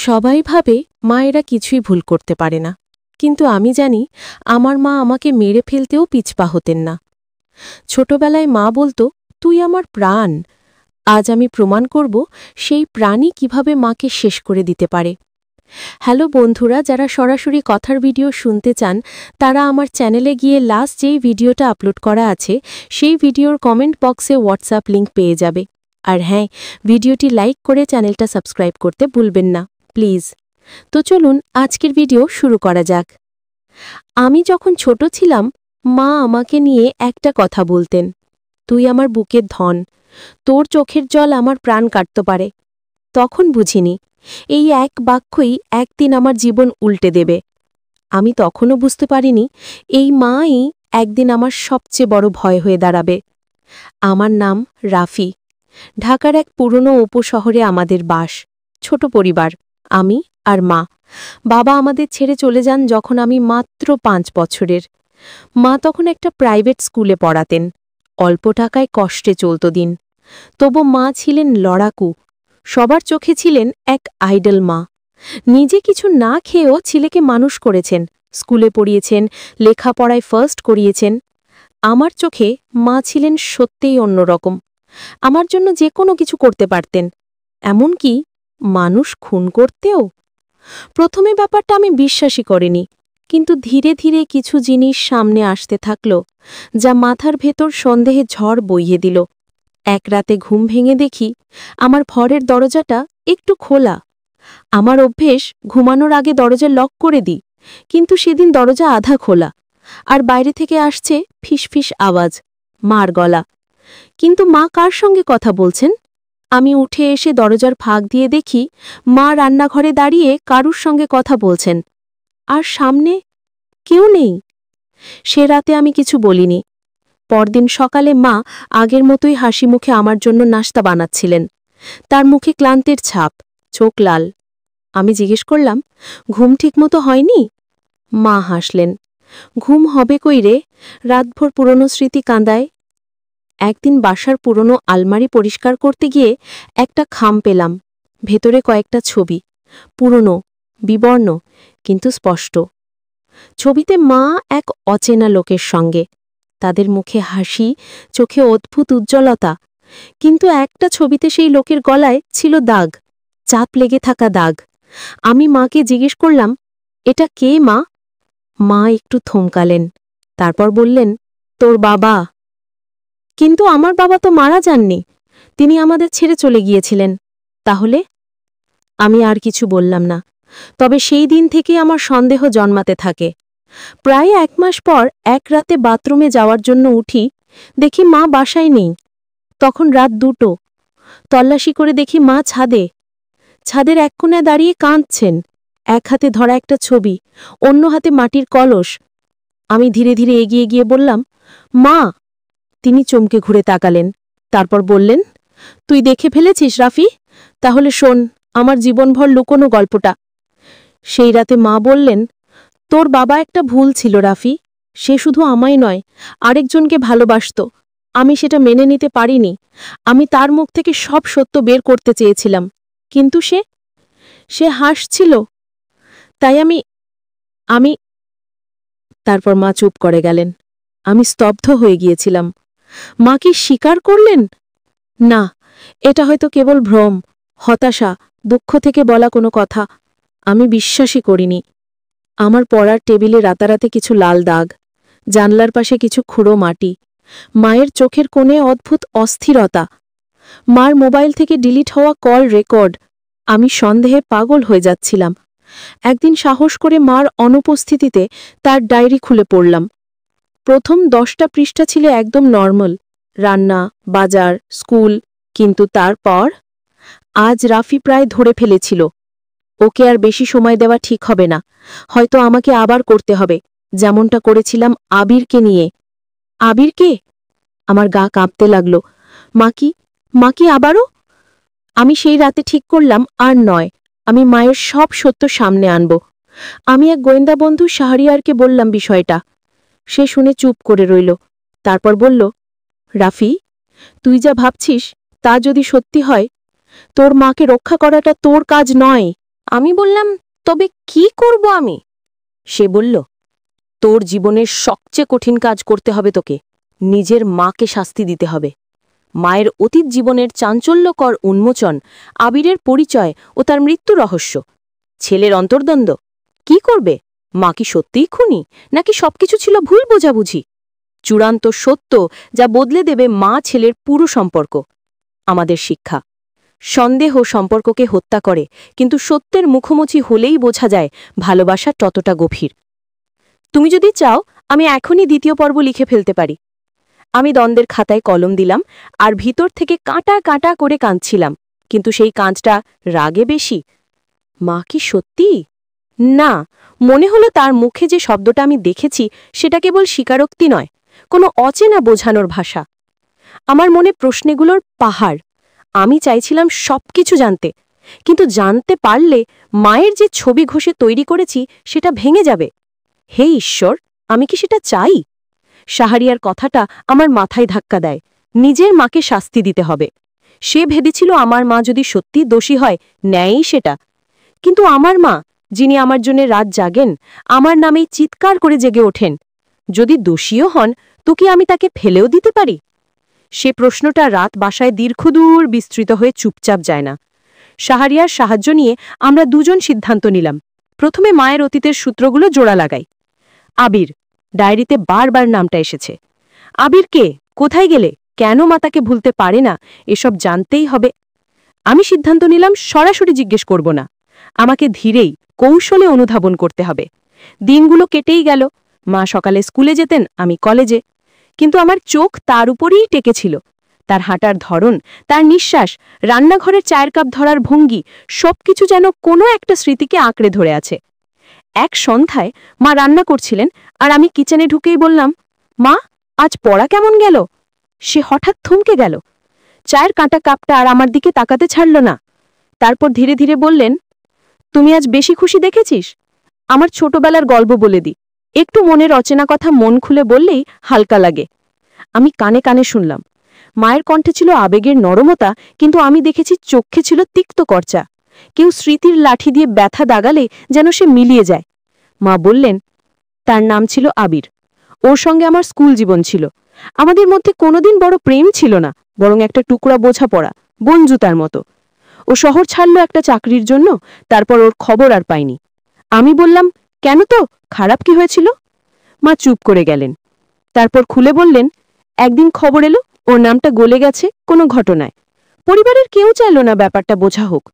সবাই ভাবে মায়েরা কিছুই ভুল করতে পারে না, কিন্তু আমি জানি আমার মা আমাকে মেরে ফেলতেও পিছপা হতেন না। ছোটবেলায় মা বলতো, তুই আমার প্রাণ। আজ আমি প্রমাণ করব সেই প্রাণই কিভাবে মাকে শেষ করে দিতে পারে। হ্যালো বন্ধুরা, যারা সরাসরি কথার ভিডিও শুনতে চান তারা আমার চ্যানেলে গিয়ে লাস্ট যেই ভিডিওটা আপলোড করা আছে সেই ভিডিওর কমেন্ট বক্সে হোয়াটসঅ্যাপ লিংক পেয়ে যাবে। আর হ্যাঁ, ভিডিওটি লাইক করে চ্যানেলটা সাবস্ক্রাইব করতে ভুলবেন না প্লিজ। তো চলুন আজকের ভিডিও শুরু করা যাক। আমি যখন ছোট ছিলাম, মা আমাকে নিয়ে একটা কথা বলতেন, তুই আমার বুকের ধন, তোর চোখের জল আমার প্রাণ কাটতে পারে। তখন বুঝিনি এই এক বাক্যই একদিন আমার জীবন উল্টে দেবে। আমি তখনও বুঝতে পারিনি এই মাই একদিন আমার সবচেয়ে বড় ভয় হয়ে দাঁড়াবে। আমার নাম রাফি। ঢাকার এক পুরনো উপশহরে আমাদের বাস, ছোট পরিবার, আমি আর মা। বাবা আমাদের ছেড়ে চলে যান যখন আমি মাত্র 5 বছরের। মা তখন একটা প্রাইভেট স্কুলে পড়াতেন। অল্প টাকায় কষ্টে চলত দিন। তবু মা ছিলেন লড়াকু। সবার চোখে ছিলেন এক আইডল মা। নিজে কিছু না খেয়েও ছেলেকে মানুষ করেছেন, স্কুলে পড়িয়েছেন, লেখাপড়ায় ফার্স্ট করিয়েছেন। আমার চোখে মা ছিলেন সত্যিই অন্যরকম। আমার জন্য যে কোনো কিছু করতে পারতেন, এমনকি মানুষ খুন করতেও। প্রথমে ব্যাপারটা আমি বিশ্বাসই করিনি, কিন্তু ধীরে ধীরে কিছু জিনিস সামনে আসতে থাকল, যা মাথার ভেতর সন্দেহে ঝড় বইয়ে দিল। এক রাতে ঘুম ভেঙে দেখি আমার ঘরের দরজাটা একটু খোলা। আমার অভ্যেস ঘুমানোর আগে দরজা লক করে দিই, কিন্তু সেদিন দরজা আধা খোলা, আর বাইরে থেকে আসছে ফিসফিস আওয়াজ, মার গলা। কিন্তু মা কার সঙ্গে কথা বলছেন? আমি উঠে এসে দরজার ফাঁক দিয়ে দেখি মা রান্নাঘরে দাঁড়িয়ে কারুর সঙ্গে কথা বলছেন, আর সামনে কেউ নেই। সে রাতে আমি কিছু বলিনি। পরদিন সকালে মা আগের মতোই হাসি মুখে আমার জন্য নাস্তা বানাচ্ছিলেন। তার মুখে ক্লান্তির ছাপ, চোখ লাল। আমি জিজ্ঞেস করলাম, ঘুম ঠিকমতো হয়নি? মা হাসলেন, ঘুম হবে কই রে, রাতভর পুরনো স্মৃতি কাঁদায়। একদিন বাসার পুরনো আলমারি পরিষ্কার করতে গিয়ে একটা খাম পেলাম, ভেতরে কয়েকটা ছবি, পুরনো, বিবর্ণ, কিন্তু স্পষ্ট। ছবিতে মা এক অচেনা লোকের সঙ্গে, তাদের মুখে হাসি, চোখে অদ্ভুত উজ্জ্বলতা। কিন্তু একটা ছবিতে সেই লোকের গলায় ছিল দাগ, চাপ লেগে থাকা দাগ। আমি মাকে জিজ্ঞেস করলাম, এটা কে মা? মা একটু থমকালেন, তারপর বললেন, তোর বাবা। কিন্তু আমার বাবা তো মারা যাননি, তিনি আমাদের ছেড়ে চলে গিয়েছিলেন। তাহলে? আমি আর কিছু বললাম না। তবে সেই দিন থেকে আমার সন্দেহ জন্মাতে থাকে। প্রায় 1 মাস পর এক রাতে বাথরুমে যাওয়ার জন্য উঠি, দেখি মা বাসায় নেই। তখন রাত 2টো। তল্লাশি করে দেখি মা ছাদে। ছাদের এক কোণায় দাঁড়িয়ে কাঁদছেন, এক হাতে ধরা একটা ছবি, অন্য হাতে মাটির কলস। আমি ধীরে ধীরে এগিয়ে গিয়ে বললাম, মা। তিনি চমকে ঘুরে তাকালেন, তারপর বললেন, তুই দেখে ফেলেছিস রাফি? তাহলে শোন আমার জীবনভর লুকোনো গল্পটা। সেই রাতে মা বললেন, তোর বাবা একটা ভুল ছিল রাফি। সে শুধু আমায় নয়, আরেকজনকে ভালোবাসত। আমি সেটা মেনে নিতে পারিনি। আমি তার মুখ থেকে সব সত্য বের করতে চেয়েছিলাম, কিন্তু সে হাসছিল। তাই আমি তারপর মা চুপ করে গেলেন। আমি স্তব্ধ হয়ে গিয়েছিলাম। মা কি স্বীকার করলেন? না, এটা হয়তো কেবল ভ্রম, হতাশা, দুঃখ থেকে বলা কোনো কথা। আমি বিশ্বাসই করিনি। আমার পড়ার টেবিলে রাতারাতি কিছু লাল দাগ, জানলার পাশে কিছু খুঁড়ো মাটি, মায়ের চোখের কোণে অদ্ভুত অস্থিরতা, মার মোবাইল থেকে ডিলিট হওয়া কল রেকর্ড। আমি সন্দেহে পাগল হয়ে যাচ্ছিলাম। একদিন সাহস করে মার অনুপস্থিতিতে তার ডায়েরি খুলে পড়লাম। প্রথম 10টা পৃষ্ঠা ছিল একদম নর্মাল, রান্না, বাজার, স্কুল। কিন্তু তারপর আজ রাফি প্রায় ধরে ফেলেছিল। ওকে আর বেশি সময় দেওয়া ঠিক হবে না। হয়তো আমাকে আবার করতে হবে, যেমনটা করেছিলাম আবিরকে নিয়ে। আবিরকে? আমার গা কাঁপতে লাগল। মা কি আবারও? আমি সেই রাতে ঠিক করলাম, আর নয়, আমি মায়ের সব সত্য সামনে আনব। আমি এক গোয়েন্দা বন্ধু শাহরিয়ারকে বললাম বিষয়টা। সে শুনে চুপ করে রইল, তারপর বলল, রাফি, তুই যা ভাবছিস তা যদি সত্যি হয়, তোর মাকে রক্ষা করাটা তোর কাজ নয়, আমি বললাম, তবে কি করব আমি? সে বলল, তোর জীবনের সবচেয়ে কঠিন কাজ করতে হবে তোকে, নিজের মাকে শাস্তি দিতে হবে। মায়ের অতীত জীবনের চাঞ্চল্যকর উন্মোচন, আবিরের পরিচয় ও তার মৃত্যু রহস্য, ছেলের অন্তর্দ্বন্দ্ব। কি করবে? মা কি সত্যিই খুনি, নাকি সবকিছু ছিল ভুল বোঝাবুঝি? চূড়ান্ত সত্য যা বদলে দেবে মা ছেলের পুরো সম্পর্ক। আমাদের শিক্ষা: সন্দেহ সম্পর্ককে হত্যা করে, কিন্তু সত্যের মুখোমুখি হলেই বোঝা যায় ভালোবাসা ততটা গভীর। তুমি যদি চাও, আমি এখনই দ্বিতীয় পর্ব লিখে ফেলতে পারি। আমি দ্বন্দ্বের খাতায় কলম দিলাম, আর ভিতর থেকে কাঁটা কাঁটা করে কাঁদছিলাম, কিন্তু সেই কাঁচটা রাগে বেশি। মা কি সত্যি? না, মনে হলো তার মুখে যে শব্দটা আমি দেখেছি সেটা কেবল স্বীকারোক্তি নয়, কোনো অচেনা বোঝানোর ভাষা। আমার মনে প্রশ্নগুলোর পাহাড়। আমি চাইছিলাম সবকিছু জানতে, কিন্তু জানতে পারলে মায়ের যে ছবি ঘষে তৈরি করেছি সেটা ভেঙে যাবে। হে ঈশ্বর, আমি কি সেটা চাই? শাহরিয়ার কথাটা আমার মাথায় ধাক্কা দেয়। নিজের মাকে শাস্তি দিতে হবে। সে ভেবেছিল আমার মা যদি সত্যি দোষী হয়, ন্যায়ই সেটা। কিন্তু আমার মা, যিনি আমার জন্য রাত জাগেন, আমার নামেই চিৎকার করে জেগে ওঠেন, যদি দোষীও হন, তো কি আমি তাকে ফেলেও দিতে পারি? সে প্রশ্নটা রাত বাসায় দীর্ঘদূর বিস্তৃত হয়ে চুপচাপ যায় না। শাহরিয়ার সাহায্য নিয়ে আমরা দুজন সিদ্ধান্ত নিলাম। প্রথমে মায়ের অতীতের সূত্রগুলো জোড়া লাগাই। আবির, ডায়েরিতে বারবার নামটা এসেছে। আবির কে? কোথায় গেলে? কেন মা তাকে ভুলতে পারে না? এসব জানতেই হবে। আমি সিদ্ধান্ত নিলাম সরাসরি জিজ্ঞেস করব না, আমাকে ধীরেই কৌশলে অনুধাবন করতে হবে। দিনগুলো কেটেই গেল। মা সকালে স্কুলে যেতেন, আমি কলেজে, কিন্তু আমার চোখ তার উপরেই টেকেছিল। তার হাঁটার ধরন, তার নিঃশ্বাস, রান্নাঘরের চায়ের কাপ ধরার ভঙ্গি, সবকিছু যেন কোনো একটা স্মৃতিকে আঁকড়ে ধরে আছে। এক সন্ধ্যায় মা রান্না করছিলেন, আর আমি কিচেনে ঢুকেই বললাম, মা, আজ পড়া কেমন গেল? সে হঠাৎ থমকে গেল। চায়ের কাঁটা কাপটা আর আমার দিকে তাকাতে ছাড়ল না। তারপর ধীরে ধীরে বললেন, তুমি আজ বেশি খুশি দেখেছিস? আমার ছোটবেলার গল্প বলে দি, একটু মনের অচেনা কথা মন খুলে বললেই হালকা লাগে। আমি কানে কানে শুনলাম। মায়ের কণ্ঠে ছিল আবেগের নরমতা, কিন্তু আমি দেখেছি চোখে ছিল তিক্ত কর্চা। কেউ স্মৃতির লাঠি দিয়ে ব্যথা দাগালে যেন সে মিলিয়ে যায়। মা বললেন, তার নাম ছিল আবির। ওর সঙ্গে আমার স্কুল জীবন ছিল। আমাদের মধ্যে কোনোদিন বড় প্রেম ছিল না, বরং একটা টুকরা বোঝাপড়া, বনজুতার মতো। ও শহর ছাড়ল একটা চাকরির জন্য, তারপর ওর খবর আর পাইনি। আমি বললাম, কেন, তো খারাপ কি হয়েছিল? মা চুপ করে গেলেন। তারপর খুলে বললেন, একদিন খবর এলো ওর নামটা গলে গেছে কোনো ঘটনায়। পরিবারের কেউ চাইল না ব্যাপারটা বোঝা হোক।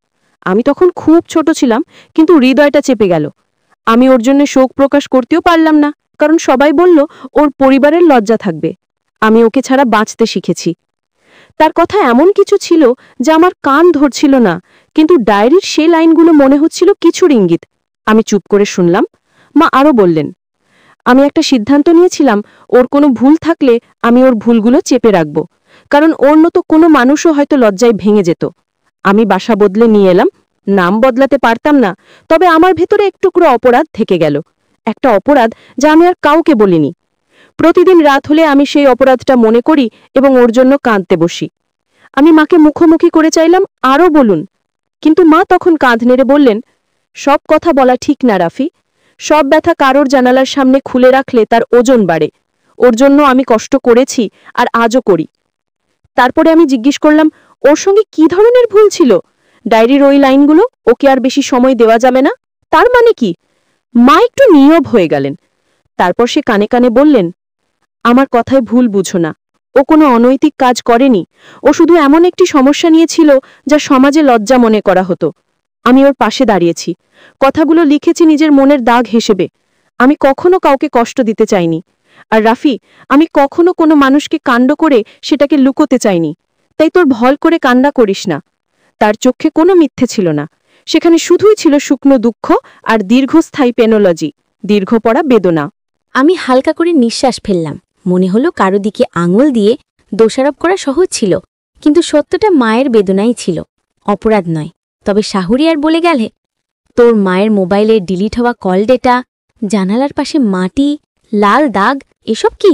আমি তখন খুব ছোট ছিলাম, কিন্তু হৃদয়টা চেপে গেল। আমি ওর জন্য শোক প্রকাশ করতেও পারলাম না, কারণ সবাই বলল ওর পরিবারের লজ্জা থাকবে। আমি ওকে ছাড়া বাঁচতে শিখেছি। তার কথা এমন কিছু ছিল যা আমার কান ধরছিল না, কিন্তু ডায়েরির সে লাইনগুলো মনে হচ্ছিল কিছুর ইঙ্গিত। আমি চুপ করে শুনলাম। মা আরও বললেন, আমি একটা সিদ্ধান্ত নিয়েছিলাম, ওর কোনো ভুল থাকলে আমি ওর ভুলগুলো চেপে রাখব, কারণ ওর মতো কোনো মানুষও হয়তো লজ্জায় ভেঙে যেত। আমি বাসা বদলে নিয়ে এলাম। নাম বদলাতে পারতাম না, তবে আমার ভেতরে এক টুকরো অপরাধ থেকে গেল, একটা অপরাধ যা আমি আর কাউকে বলিনি। প্রতিদিন রাত হলে আমি সেই অপরাধটা মনে করি এবং ওর জন্য কাঁদতে বসি। আমি মাকে মুখোমুখি করে চাইলাম, আরও বলুন, কিন্তু মা তখন কাঁধ নেড়ে বললেন, সব কথা বলা ঠিক না রাফি। সব ব্যথা কারোর জানালার সামনে খুলে রাখলে তার ওজন বাড়ে। ওর জন্য আমি কষ্ট করেছি, আর আজও করি। তারপরে আমি জিজ্ঞেস করলাম, ওর সঙ্গে কি ধরনের ভুল ছিল? ডায়েরির ওই লাইনগুলো, ওকে আর বেশি সময় দেওয়া যাবে না, তার মানে কি? মা একটু নীরব হয়ে গেলেন। তারপর সে কানে কানে বললেন, আমার কথায় ভুল বুঝো না। ও কোনো অনৈতিক কাজ করেনি। ও শুধু এমন একটি সমস্যা নিয়েছিল যা সমাজে লজ্জা মনে করা হতো। আমি ওর পাশে দাঁড়িয়েছি, কথাগুলো লিখেছি নিজের মনের দাগ হিসেবে। আমি কখনো কাউকে কষ্ট দিতে চাইনি। আর রাফি, আমি কখনো কোনো মানুষকে কাণ্ড করে সেটাকে লুকোতে চাইনি। তাই তোর ভল করে কান্না করিস না। তার চোখে কোনো মিথ্যে ছিল না, সেখানে শুধুই ছিল শুকনো দুঃখ আর দীর্ঘস্থায়ী পেনোলজি, দীর্ঘ পড়া বেদনা। আমি হালকা করে নিঃশ্বাস ফেললাম। মনে হলো কারো দিকে আঙুল দিয়ে দোষারোপ করা সহজ ছিল, কিন্তু সত্যটা মায়ের বেদনাই ছিল, অপরাধ নয়। তবে শাহরিয়ার বলে গেলে, তোর মায়ের মোবাইলে ডিলিট হওয়া কল ডেটা, জানালার পাশে মাটি, লাল দাগ, এসব কি?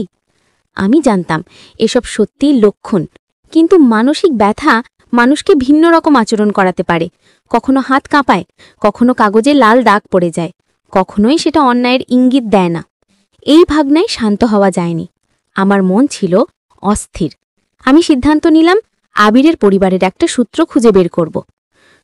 আমি জানতাম এসব সত্যিই লক্ষণ, কিন্তু মানসিক ব্যথা মানুষকে ভিন্ন রকম আচরণ করাতে পারে, কখনো হাত কাঁপায়, কখনো কাগজে লাল দাগ পড়ে যায়, কখনোই সেটা অন্যায়ের ইঙ্গিত দেয় না। এই ভাবনায় শান্ত হওয়া যায়নি। আমার মন ছিল অস্থির। আমি সিদ্ধান্ত নিলাম আবিরের পরিবারের একটা সূত্র খুঁজে বের করব।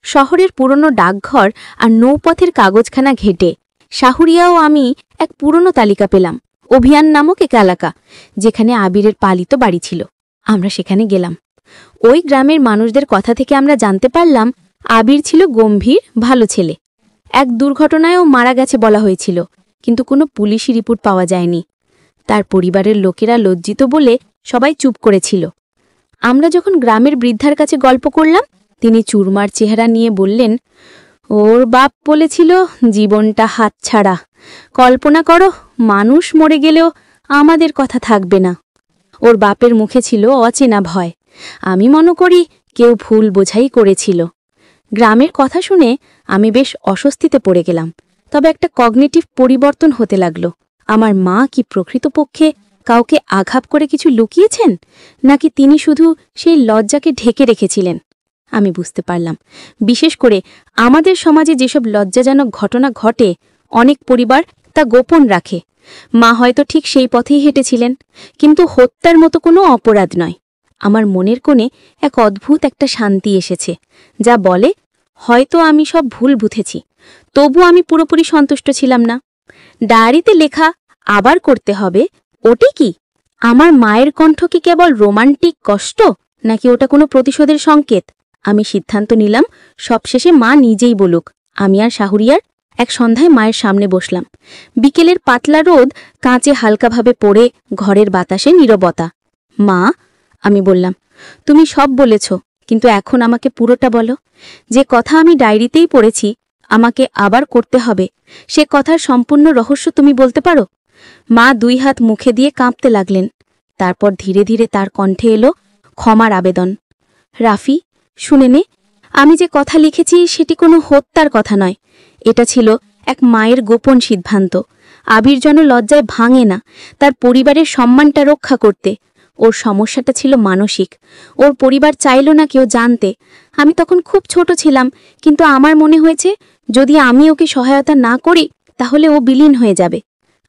শহরের পুরনো ডাকঘর আর নৌপথের কাগজখানা ঘেটে শাহুরিয়া ও আমি এক পুরনো তালিকা পেলাম, অভিয়ান নামক এক এলাকা, যেখানে আবিরের পালিত বাড়ি ছিল। আমরা সেখানে গেলাম। ওই গ্রামের মানুষদের কথা থেকে আমরা জানতে পারলাম আবির ছিল গম্ভীর, ভালো ছেলে। এক দুর্ঘটনায়ও মারা গেছে বলা হয়েছিল, কিন্তু কোনো পুলিশি রিপোর্ট পাওয়া যায়নি। তার পরিবারের লোকেরা লজ্জিত বলে সবাই চুপ করেছিল। আমরা যখন গ্রামের বৃদ্ধার কাছে গল্প করলাম, তিনি চুরমার চেহারা নিয়ে বললেন, ওর বাপ বলেছিল জীবনটা হাতছাড়া। কল্পনা করো, মানুষ মরে গেলেও আমাদের কথা থাকবে না। ওর বাপের মুখে ছিল অচেনা ভয়। আমি মনে করি কেউ ভুল বোঝাই করেছিল। গ্রামের কথা শুনে আমি বেশ অস্বস্তিতে পড়ে গেলাম। তবে একটা কগনিটিভ পরিবর্তন হতে লাগল। আমার মা কি প্রকৃতপক্ষে কাউকে আঘাত করে কিছু লুকিয়েছেন, নাকি তিনি শুধু সেই লজ্জাকে ঢেকে রেখেছিলেন? আমি বুঝতে পারলাম, বিশেষ করে আমাদের সমাজে যেসব লজ্জাজনক ঘটনা ঘটে, অনেক পরিবার তা গোপন রাখে। মা হয়তো ঠিক সেই পথেই হেঁটেছিলেন, কিন্তু হত্যার মতো কোনো অপরাধ নয়। আমার মনের কোণে এক অদ্ভুত একটা শান্তি এসেছে, যা বলে হয়তো আমি সব ভুল বুঝেছি। তবু আমি পুরোপুরি সন্তুষ্ট ছিলাম না। ডায়েরিতে লেখা আবার করতে হবে, ওটি কি? আমার মায়ের কণ্ঠ কি কেবল রোমান্টিক কষ্ট, নাকি ওটা কোনো প্রতিশোধের সংকেত? আমি সিদ্ধান্ত নিলাম সবশেষে মা নিজেই বলুক। আমি আর শাহুরিয়ার এক সন্ধ্যায় মায়ের সামনে বসলাম। বিকেলের পাতলা রোদ কাঁচে হালকাভাবে পড়ে, ঘরের বাতাসে নীরবতা। মা, আমি বললাম, তুমি সব বলেছ, কিন্তু এখন আমাকে পুরোটা বলো। যে কথা আমি ডায়েরিতেই পড়েছি আমাকে আবার করতে হবে, সে কথার সম্পূর্ণ রহস্য তুমি বলতে পারো? মা দুই হাত মুখে দিয়ে কাঁপতে লাগলেন। তারপর ধীরে ধীরে তার কণ্ঠে এলো ক্ষমার আবেদন। রাফি, শুনে নে, আমি যে কথা লিখেছি সেটি কোনো হত্যার কথা নয়। এটা ছিল এক মায়ের গোপন সিদ্ধান্ত। আবির যেন লজ্জায় ভাঙে না, তার পরিবারের সম্মানটা রক্ষা করতে। ওর সমস্যাটা ছিল মানসিক। ওর পরিবার চাইল না কেউ জানতে। আমি তখন খুব ছোট ছিলাম, কিন্তু আমার মনে হয়েছে যদি আমি ওকে সহায়তা না করি তাহলে ও বিলীন হয়ে যাবে।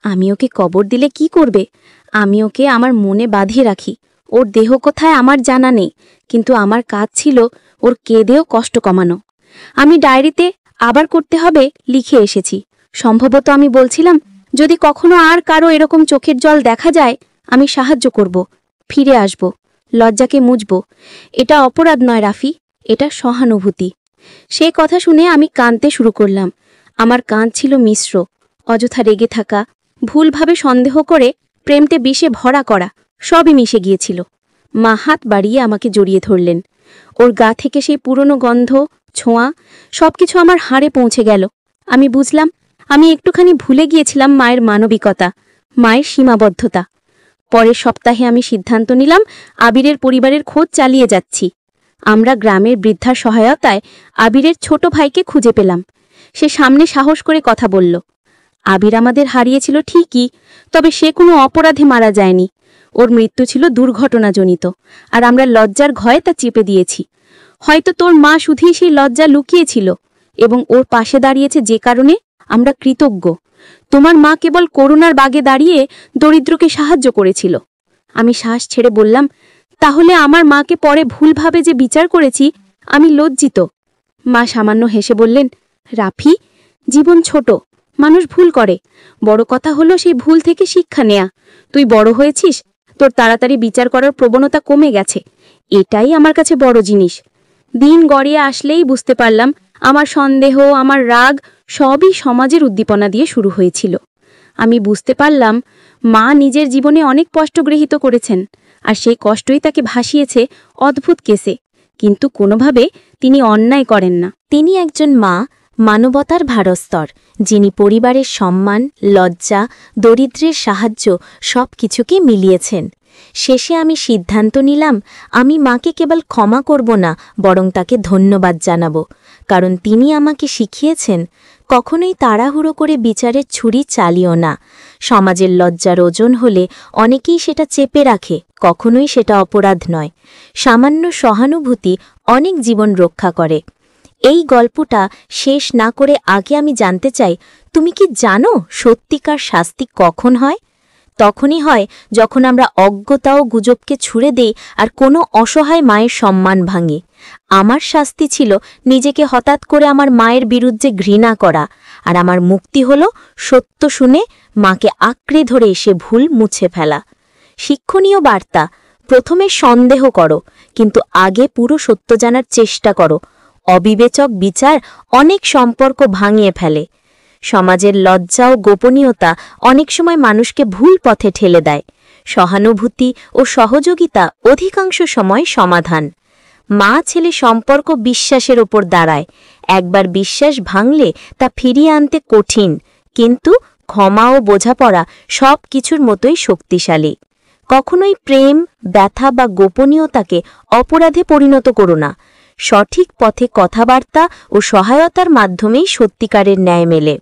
আমি ওকে কবর দিলে কি করবে? আমি ওকে আমার মনে বাঁধিয়ে রাখি। ওর দেহ কোথায় আমার জানা নেই, কিন্তু আমার কাজ ছিল ওর কেঁদেও কষ্ট কমানো। আমি ডায়েরিতে আবার করতে হবে লিখে এসেছি। সম্ভবত আমি বলছিলাম, যদি কখনো আর কারো এরকম চোখের জল দেখা যায়, আমি সাহায্য করব, ফিরে আসব, লজ্জাকে মুছব। এটা অপরাধ নয় রাফি, এটা সহানুভূতি। সে কথা শুনে আমি কাঁদতে শুরু করলাম। আমার কাঁদ ছিল মিশ্র, অযথা রেগে থাকা, ভুলভাবে সন্দেহ করে প্রেমতে বিষে ভরা করা, সবই মিশে গিয়েছিল। মা হাত বাড়িয়ে আমাকে জড়িয়ে ধরলেন। ওর গা থেকে সেই পুরনো গন্ধ, ছোঁয়া, সবকিছু আমার হাড়ে পৌঁছে গেল। আমি বুঝলাম আমি একটুখানি ভুলে গিয়েছিলাম মায়ের মানবিকতা, মায়ের সীমাবদ্ধতা। পরের সপ্তাহে আমি সিদ্ধান্ত নিলাম আবিরের পরিবারের খোঁজ চালিয়ে যাচ্ছি। আমরা গ্রামের বৃদ্ধার সহায়তায় আবিরের ছোট ভাইকে খুঁজে পেলাম। সে সামনে সাহস করে কথা বলল। আবির আমাদের হারিয়েছিল ঠিকই, তবে সে কোনো অপরাধে মারা যায়নি। ওর মৃত্যু ছিল দুর্ঘটনাজনিত, আর আমরা লজ্জার ভয়ে তা চেপে দিয়েছি। হয়তো তোর মা শুধুই সেই লজ্জা লুকিয়েছিল, এবং ওর পাশে দাঁড়িয়েছে যে কারণে আমরা কৃতজ্ঞ। তোমার মা কেবল করুণার বাগে দাঁড়িয়ে দরিদ্রকে সাহায্য করেছিল। আমি শ্বাস ছেড়ে বললাম, তাহলে আমার মাকে পরে ভুলভাবে যে বিচার করেছি, আমি লজ্জিত। মা সামান্য হেসে বললেন, রাফি, জীবন ছোট, মানুষ ভুল করে। বড় কথা হলো সেই ভুল থেকে শিক্ষা নেয়া। তুই বড় হয়েছিস, তোর তাড়াতাড়ি বিচার করার প্রবণতা কমে গেছে। এটাই আমার কাছে বড় জিনিস। দিন গড়িয়ে আসলেই বুঝতে পারলাম আমার সন্দেহ, আমার রাগ সবই সমাজের উদ্দীপনা দিয়ে শুরু হয়েছিল। আমি বুঝতে পারলাম মা নিজের জীবনে অনেক কষ্ট গৃহীত করেছেন, আর সেই কষ্টই তাকে ভাসিয়েছে অদ্ভুত কেসে। কিন্তু কোনোভাবে তিনি অন্যায় করেন না। তিনি একজন মা, মানবতার ভারস্তর, যিনি পরিবারের সম্মান, লজ্জা, দরিদ্রের সাহায্য সব কিছুকে মিলিয়েছেন। শেষে আমি সিদ্ধান্ত নিলাম আমি মাকে কেবল ক্ষমা করব না, বরং তাকে ধন্যবাদ জানাব। কারণ তিনি আমাকে শিখিয়েছেন কখনোই তাড়াহুড়ো করে বিচারের ছুরি চালিও না। সমাজের লজ্জার ওজন হলে অনেকেই সেটা চেপে রাখে, কখনোই সেটা অপরাধ নয়। সামান্য সহানুভূতি অনেক জীবন রক্ষা করে। এই গল্পটা শেষ না করে আগে আমি জানতে চাই, তুমি কি জানো সত্যিকার শাস্তি কখন হয়? তখনই হয় যখন আমরা অজ্ঞতা ও গুজবকে ছুড়ে দেই আর কোনো অসহায় মায়ের সম্মান ভাঙি। আমার শাস্তি ছিল নিজেকে হঠাৎ করে আমার মায়ের বিরুদ্ধে ঘৃণা করা, আর আমার মুক্তি হল সত্য শুনে মাকে আঁকড়ে ধরে এসে ভুল মুছে ফেলা। শিক্ষণীয় বার্তা: প্রথমে সন্দেহ করো, কিন্তু আগে পুরো সত্য জানার চেষ্টা করো। অবিবেচক বিচার অনেক সম্পর্ক ভাঙিয়ে ফেলে। সমাজের লজ্জা ও গোপনীয়তা অনেক সময় মানুষকে ভুল পথে ঠেলে দেয়। সহানুভূতি ও সহযোগিতা অধিকাংশ সময় সমাধান। মা ছেলে সম্পর্ক বিশ্বাসের ওপর দাঁড়ায়। একবার বিশ্বাস ভাঙলে তা ফিরিয়ে আনতে কঠিন, কিন্তু ক্ষমা ও বোঝাপড়া সব কিছুর মতোই শক্তিশালী। কখনোই প্রেম, ব্যথা বা গোপনীয়তাকে অপরাধে পরিণত করো না। সঠিক পথে কথাবার্তা ও সহায়তার মাধ্যমেই সত্যিকারের ন্যায় মেলে।